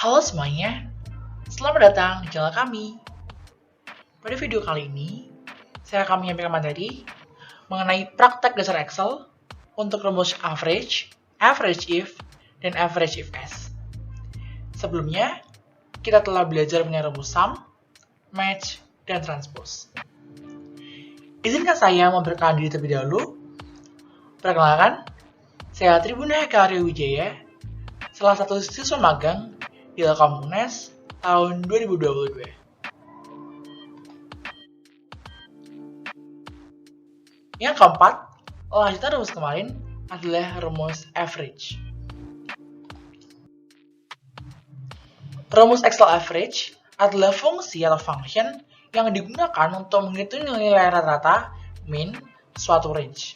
Halo semuanya, selamat datang di channel kami. Pada video kali ini, saya akan menyampaikan materi mengenai praktek dasar Excel untuk rumus average, average if, dan average if s. Sebelumnya, kita telah belajar mengenai rumus sum, match, dan transpose. Izinkan saya memperkenalkan diri terlebih dahulu. Perkenalkan, saya Tribuna Eka Arya Wijaya, salah satu siswa magang di Telkom UNES tahun 2022. Yang keempat, lanjutan rumus kemarin adalah rumus average. Rumus Excel average adalah fungsi atau function yang digunakan untuk menghitung nilai rata-rata min suatu range.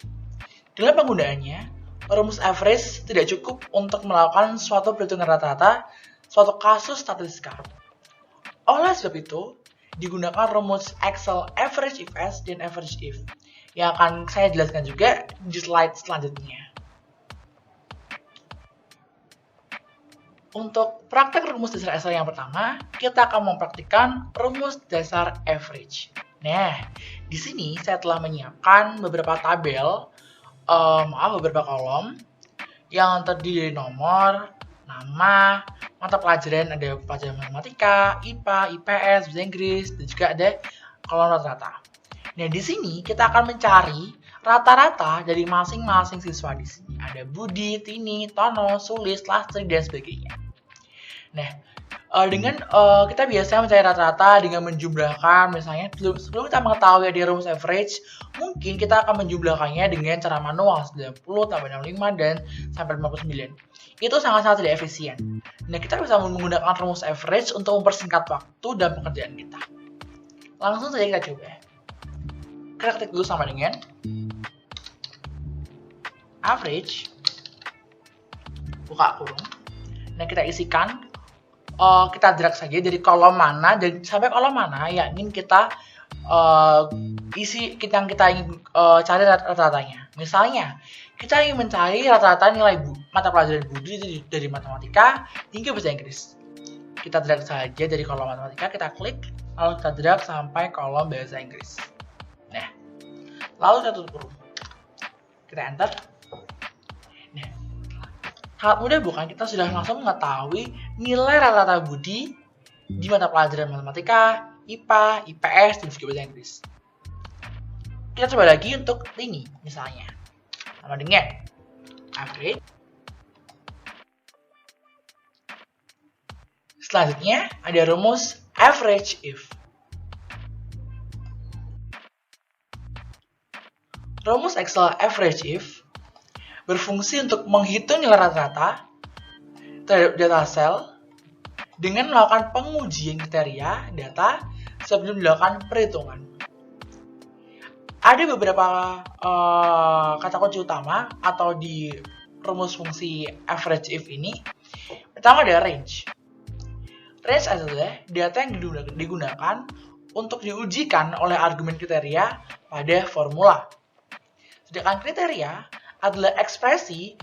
Dalam penggunaannya, rumus average tidak cukup untuk melakukan suatu perhitungan rata-rata suatu kasus statistika. Oleh sebab itu, digunakan rumus Excel average if s dan average if yang akan saya jelaskan juga di slide selanjutnya. Untuk praktek rumus dasar Excel yang pertama, kita akan mempraktikkan rumus dasar average. Nah, di sini saya telah menyiapkan beberapa tabel, beberapa kolom yang terdiri dari nomor, nama, mata pelajaran, ada pelajaran matematika, IPA, IPS, bahasa Inggris, dan juga ada kolom rata-rata. Nah, di sini kita akan mencari rata-rata dari masing-masing siswa di sini. Ada Budi, Tini, Tono, Sulis, Lastri, dan sebagainya. Nah, kita biasanya mencari rata-rata dengan menjumlahkan, misalnya sebelum kita mengetahui ada rumus average, mungkin kita akan menjumlahkannya dengan cara manual 90 tambah 65 dan sampai 59. Itu sangat-sangat tidak efisien. Nah, kita bisa menggunakan rumus average untuk mempersingkat waktu dan pekerjaan kita. Langsung saja kita coba. Kita ketik dulu sama dengan average, buka kurung. Nah, kita isikan, kita drag saja dari kolom mana dan sampai kolom mana yang ingin kita yang kita ingin cari rata-ratanya. Misalnya, kita ingin mencari rata-rata nilai mata pelajaran Budi dari matematika hingga bahasa Inggris. Kita drag saja dari kolom matematika, kita klik, lalu kita drag sampai kolom bahasa Inggris. Nah, lalu kita tutup kurung. Kita enter. Nah, sangat mudah bukan? Kita sudah langsung mengetahui nilai rata-rata Budi di mata pelajaran matematika, IPA, IPS, dan juga bahasa Inggris. Kita coba lagi untuk Tini, misalnya. Sama dengan average. Selanjutnya ada rumus average if. Rumus Excel average if berfungsi untuk menghitung nilai rata-rata terhadap data sel dengan melakukan pengujian kriteria data sebelum dilakukan perhitungan. Ada beberapa kata kunci utama atau di rumus fungsi average if ini. Pertama ada range. Range adalah data yang digunakan untuk diujikan oleh argumen kriteria pada formula. Sedangkan kriteria adalah ekspresi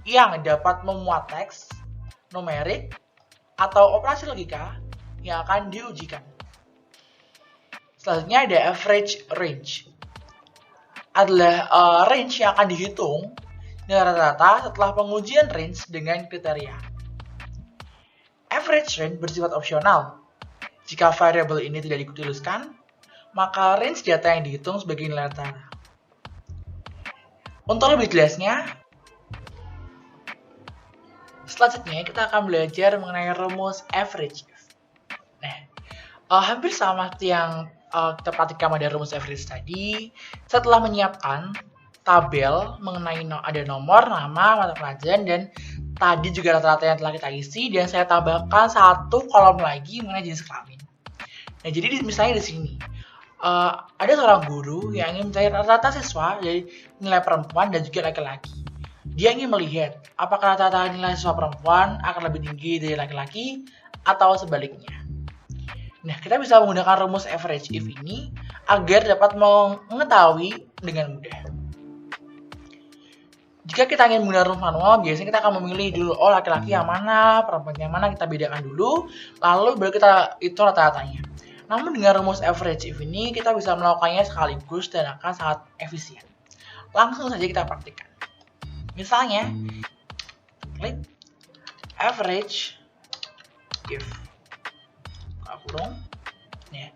yang dapat memuat teks, numerik, atau operasi logika yang akan diujikan. Selanjutnya ada average range. Adalah range yang akan dihitung nilai rata-rata setelah pengujian range dengan kriteria. Average range bersifat opsional. Jika variabel ini tidak dituliskan, maka range data yang dihitung sebagai nilai rata-rata. Untuk lebih jelasnya, selanjutnya kita akan belajar mengenai rumus average. Nah, hampir sama seperti yang kita praktikkan pada rumus average tadi, saya telah menyiapkan tabel mengenai ada nomor, nama, mata pelajaran, dan tadi juga rata-rata yang telah kita isi, dan saya tambahkan satu kolom lagi mengenai jenis kelamin. Nah, jadi misalnya di sini, ada seorang guru yang ingin mencari rata-rata siswa dari nilai perempuan dan juga laki-laki. Dia ingin melihat apakah rata-rata nilai siswa perempuan akan lebih tinggi dari laki-laki atau sebaliknya. Nah, kita bisa menggunakan rumus average if ini agar dapat mengetahui dengan mudah. Jika kita ingin menggunakan rumus manual, biasanya kita akan memilih dulu, oh laki-laki yang mana, perempuan yang mana, kita bedakan dulu, lalu baru kita hitung rata-ratanya. Namun dengan rumus average if ini, kita bisa melakukannya sekaligus dan akan sangat efisien. Langsung saja kita praktikkan. Misalnya, klik average if kurung. Ya.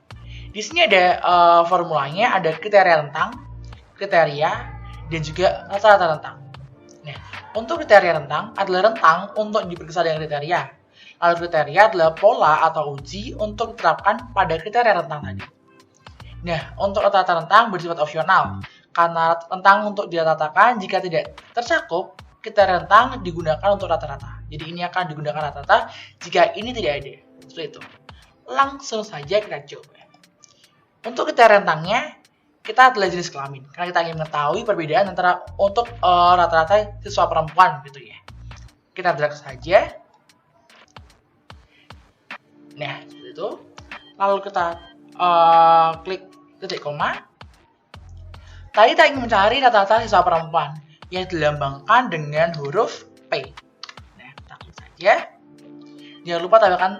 Di sini ada formulanya, ada kriteria rentang, kriteria, dan juga rata-rata rentang. Nah, untuk kriteria rentang adalah rentang untuk diperiksa dengan kriteria. Lalu kriteria adalah pola atau uji untuk diterapkan pada kriteria rentang tadi. Nah, untuk rata-rata rentang bersifat opsional. Karena rentang untuk diratakan jika tidak tercakup, kriteria rentang digunakan untuk rata-rata. Jadi ini akan digunakan rata-rata jika ini tidak ada. Seperti itu. Langsung saja kita coba. Untuk kriteria rentangnya, kita adalah jenis kelamin. Karena kita ingin mengetahui perbedaan antara untuk rata-rata siswa perempuan gitu ya. Kita drag saja. Nah, seperti itu. Lalu kita klik titik koma. Tadi kita ingin mencari rata-rata siswa perempuan yang dilambangkan dengan huruf P. Nah, kita klik saja. Jangan lupa tambahkan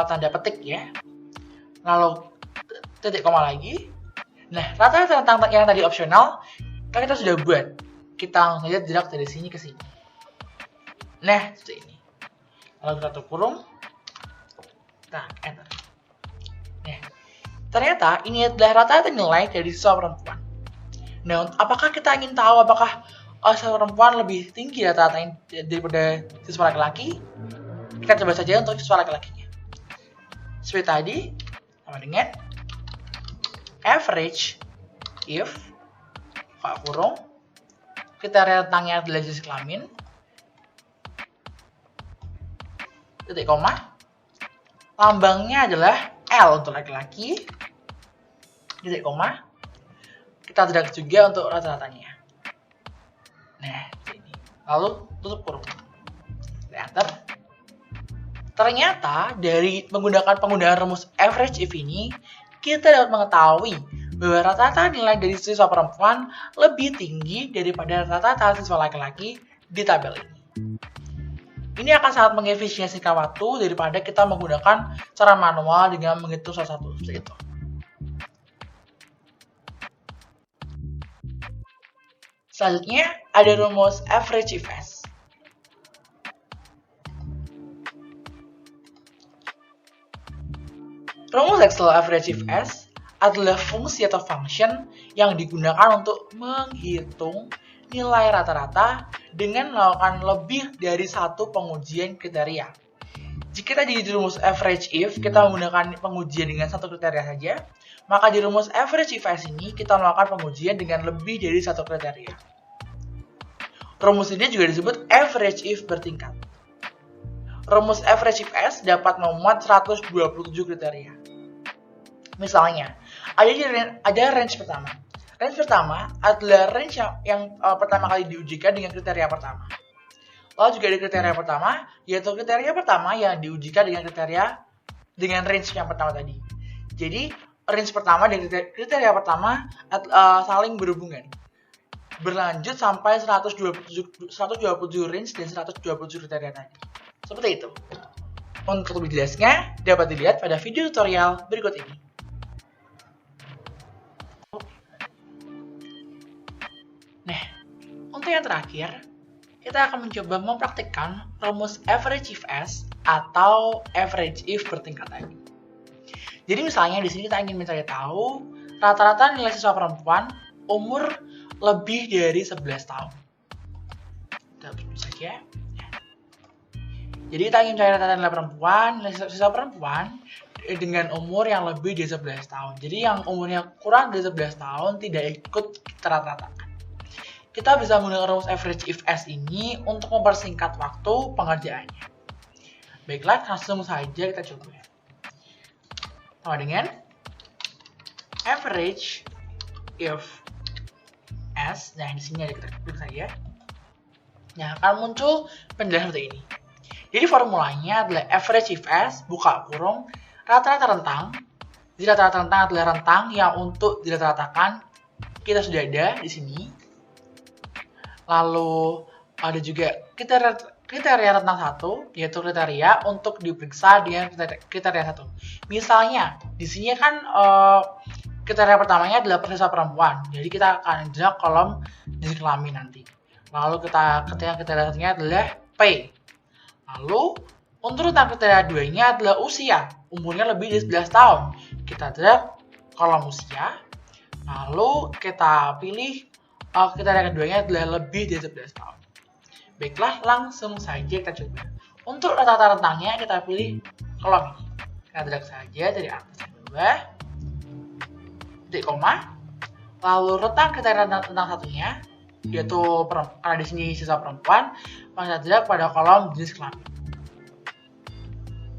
tanda petik ya. Lalu titik koma lagi. Nah, rata-rata rentang yang tadi opsional, kan kita sudah buat. Kita langsung saja drag dari sini ke sini. Nah, seperti ini. Lalu kita tutup kurung. Kita enter. Nah, ternyata ini adalah rata-rata nilai dari siswa perempuan. Nah, apakah kita ingin tahu apakah siswa perempuan lebih tinggi rata-rata daripada siswa laki-laki? Kita coba saja untuk siswa laki-lakinya. Seperti tadi, sama dengan average if kurung kriteria rentangnya adalah jenis kelamin, titik koma, lambangnya adalah L untuk laki-laki, titik koma, kita drag juga untuk rata-ratanya. Nah, ini. Lalu tutup kurung. Enter. Ternyata dari penggunaan rumus average if ini, kita dapat mengetahui bahwa rata-rata nilai dari siswa perempuan lebih tinggi daripada rata-rata siswa laki-laki di tabel ini. Ini akan sangat mengefisiensikan waktu daripada kita menggunakan cara manual dengan menghitung satu-satu seperti itu. Selanjutnya ada rumus average if S. Rumus Excel average if S adalah fungsi atau function yang digunakan untuk menghitung nilai rata-rata dengan melakukan lebih dari satu pengujian kriteria. Jika kita di rumus average if kita menggunakan pengujian dengan satu kriteria saja, maka di rumus average if S ini kita melakukan pengujian dengan lebih dari satu kriteria. Rumus ini juga disebut average if bertingkat. Rumus average if S dapat memuat 127 kriteria. Misalnya, ada range pertama. Range pertama adalah range yang pertama kali diujikan dengan kriteria pertama. Lalu juga ada kriteria pertama, yaitu kriteria pertama yang diujikan dengan range yang pertama tadi. Jadi, range pertama dan kriteria pertama saling berhubungan. Berlanjut sampai 127 range dan 127 kriteria tadi. Seperti itu. Untuk lebih jelasnya, dapat dilihat pada video tutorial berikut ini. Nah, untuk yang terakhir, kita akan mencoba mempraktikkan rumus average if S atau average if bertingkat tadi. Jadi misalnya di sini kita ingin mencari tahu rata-rata nilai siswa perempuan umur lebih dari 11 tahun. Kita tulis saja. Jadi kita ingin mencari rata-rata nilai siswa perempuan dengan umur yang lebih dari 11 tahun. Jadi yang umurnya kurang dari 11 tahun tidak ikut kita rata-ratakan. Kita bisa menggunakan rumus average if S ini untuk mempersingkat waktu pengerjaannya. Baiklah, langsung saja kita coba. Sama dengan average if S. Nah, di sini ada kita klik saja. Nah, akan muncul penjelasan seperti ini. Jadi formulanya adalah average if S, buka kurung, rata-rata rentang. Jadi rata-rata rentang adalah rentang yang untuk dirata-ratakan kita sudah ada di sini. Lalu ada juga kriteria tentang satu, yaitu kriteria untuk diperiksa dengan kriteria satu. Misalnya, di sini kan kriteria pertamanya adalah siswa perempuan, jadi kita akan jawab kolom jenis kelamin nanti. Lalu kriteria satunya adalah P. Lalu untuk kriteria 2-nya adalah usia, umurnya lebih dari 11 tahun. Kita jawab kolom usia. Lalu kita pilih kriteria keduanya adalah lebih dari 11 tahun. Baiklah, langsung saja kita coba. Untuk rata-rata rentangnya kita pilih kolom ini. Kita drag saja dari atas ke bawah. Titik koma. Lalu rentang kriteria tentang satunya, yaitu karena di sini siswa perempuan, maka kita drag pada kolom jenis kelamin.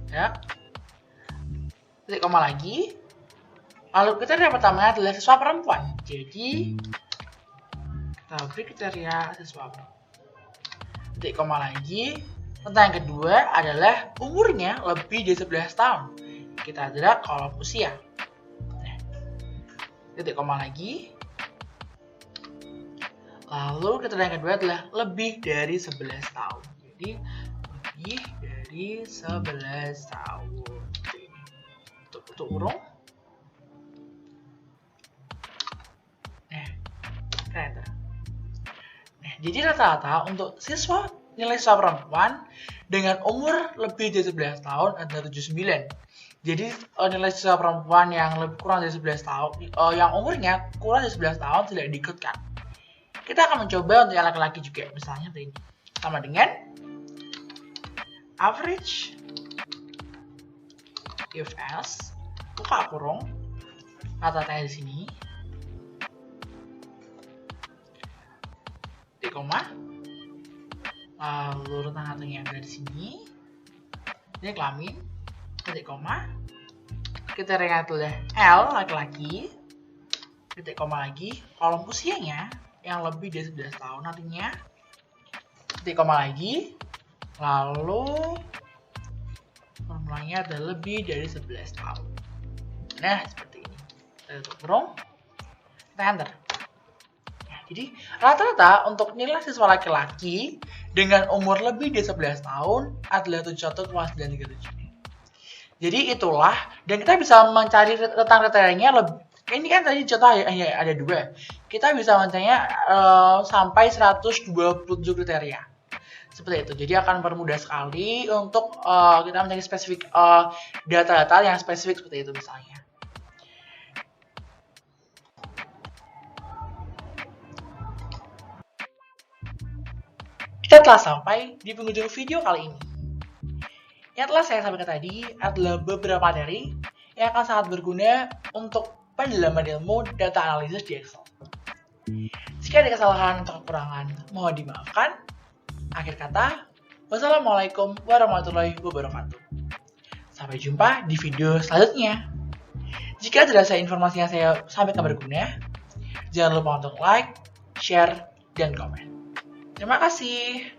Ya. Titik koma lagi. Lalu kriteria pertamanya adalah siswa perempuan. Jadi kita beri kriteria siswa perempuan. Titik koma lagi. Tentang yang kedua adalah umurnya lebih dari 11 tahun. Kita drag kolom usia. Titik koma lagi. Lalu kriteria yang kedua adalah lebih dari 11 tahun. Jadi lebih dari 11 tahun. Untuk urung. Jadi rata-rata untuk nilai siswa perempuan dengan umur lebih dari 11 tahun adalah 79. Jadi nilai siswa perempuan yang kurang dari 11 tahun, yang umurnya kurang dari 11 tahun tidak diikutkan. Kita akan mencoba untuk yang laki-laki juga, misalnya seperti ini. Sama dengan average if s, buka kurung, rata-ratanya di sini. Koma, lalu rentang satunya ada di sini. Ini kelamin, titik koma. Kriteria adalah L laki-laki, titik koma lagi. Kolom usianya yang lebih dari 11 tahun nantinya, titik koma lagi. Lalu formulanya adalah lebih dari 11 tahun. Nah, seperti ini. Kita tutup kurung, kita enter. Jadi rata-rata untuk nilai siswa laki-laki dengan umur lebih dari 11 tahun adalah 71,937. Jadi itulah, dan kita bisa mencari tentang kriterianya lebih. Ini kan tadi contoh hanya ada 2. Kita bisa mencarinya sampai 127 kriteria. Seperti itu. Jadi akan bermudah sekali untuk kita mencari spesifik data-data yang spesifik seperti itu misalnya. Kita telah sampai di penghujung video kali ini. Yang telah saya sampaikan tadi adalah beberapa materi yang akan sangat berguna untuk pendalaman ilmu data analisis di Excel. Jika ada kesalahan atau kekurangan, mohon dimaafkan. Akhir kata, wassalamualaikum warahmatullahi wabarakatuh. Sampai jumpa di video selanjutnya. Jika dirasa informasi yang saya sampaikan berguna, jangan lupa untuk like, share, dan komen. Terima kasih.